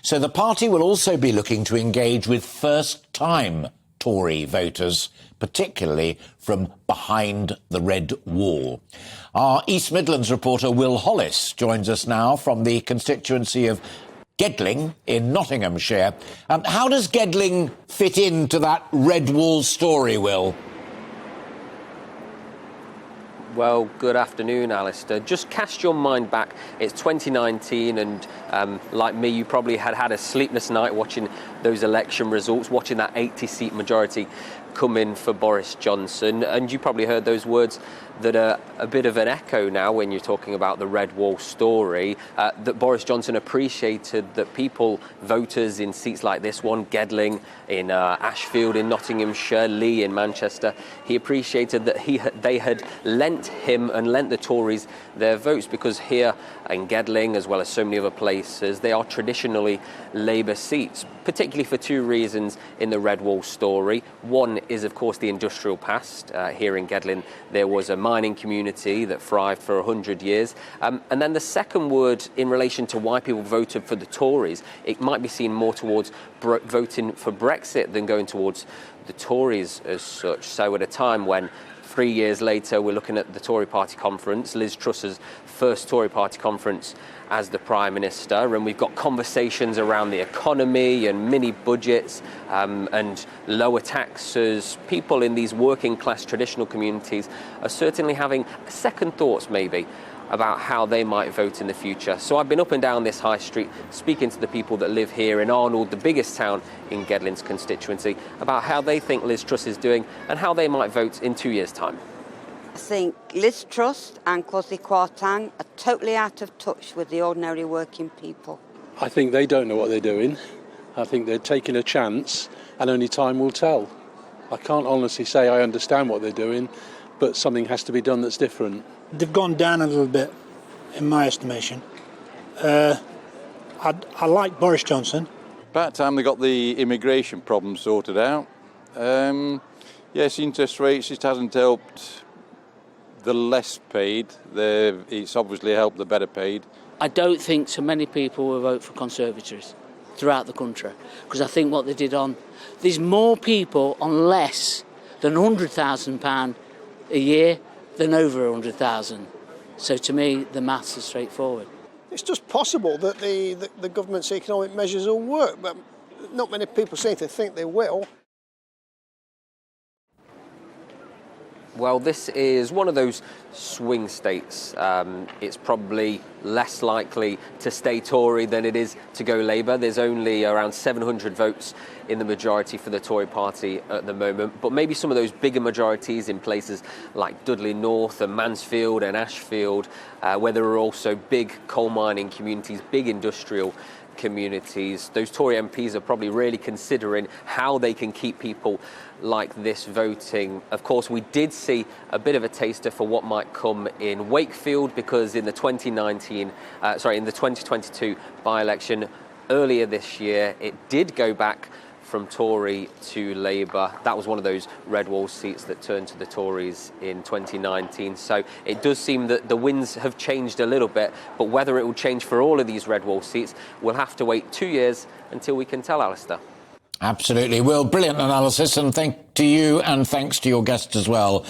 So the party will also be looking to engage with first-time Tory voters, particularly from behind the red wall. Our East Midlands reporter Will Hollis joins us now from the constituency of Gedling in Nottinghamshire. How does Gedling fit into that red wall story, Will? Well, good afternoon, Alistair. Just cast your mind back. It's 2019 and like me, you probably had a sleepless night watching those election results, watching that 80-seat majority come in for Boris Johnson. And you probably heard those words that are a bit of an echo now when you're talking about the red wall story, that Boris Johnson appreciated that people, voters in seats like this one, Gedling in Ashfield in Nottinghamshire, Lee in Manchester, he appreciated that they had lent him and lent the Tories their votes, because here in Gedling, as well as so many other places, they are traditionally Labour seats, particularly for two reasons in the red wall story. One is, of course, the industrial past. Here in Gedling, there was a mining community that thrived for 100 years. And then the second word in relation to why people voted for the Tories, it might be seen more towards voting for Brexit than going towards the Tories as such. So at a time when 3 years later we're looking at the Tory party conference, Liz Truss's first Tory party conference as the Prime Minister, and we've got conversations around the economy and mini budgets and lower taxes. People in these working class traditional communities are certainly having second thoughts maybe about how they might vote in the future. So I've been up and down this high street speaking to the people that live here in Arnold, the biggest town in Gedling's constituency, about how they think Liz Truss is doing and how they might vote in 2 years' time. I think Liz Truss and Kwasi Kwarteng are totally out of touch with the ordinary working people. I think they don't know what they're doing. I think they're taking a chance and only time will tell. I can't honestly say I understand what they're doing, but something has to be done that's different. They've gone down a little bit, in my estimation. I like Boris Johnson. About time they got the immigration problem sorted out. Yes, interest rates, it hasn't helped the less paid. It's obviously helped the better paid. I don't think so many people will vote for Conservatives throughout the country, because I think what they did there's more people on less than £100,000 a year than over 100,000. So to me, the maths is straightforward. It's just possible that the government's economic measures will work, but not many people seem to think they will. Well, this is one of those swing states. It's probably less likely to stay Tory than it is to go Labour. There's only around 700 votes in the majority for the Tory party at the moment. But maybe some of those bigger majorities in places like Dudley North and Mansfield and Ashfield, where there are also big coal mining communities, big industrial communities, those Tory MPs are probably really considering how they can keep people like this voting. Of course, we did see a bit of a taster for what might come in Wakefield, because in the 2022 by-election earlier this year, it did go back from Tory to Labour. That was one of those red wall seats that turned to the Tories in 2019. So it does seem that the winds have changed a little bit, but whether it will change for all of these red wall seats, we'll have to wait 2 years until we can tell, Alistair. Absolutely. Will, brilliant analysis, and thank to you and thanks to your guests as well.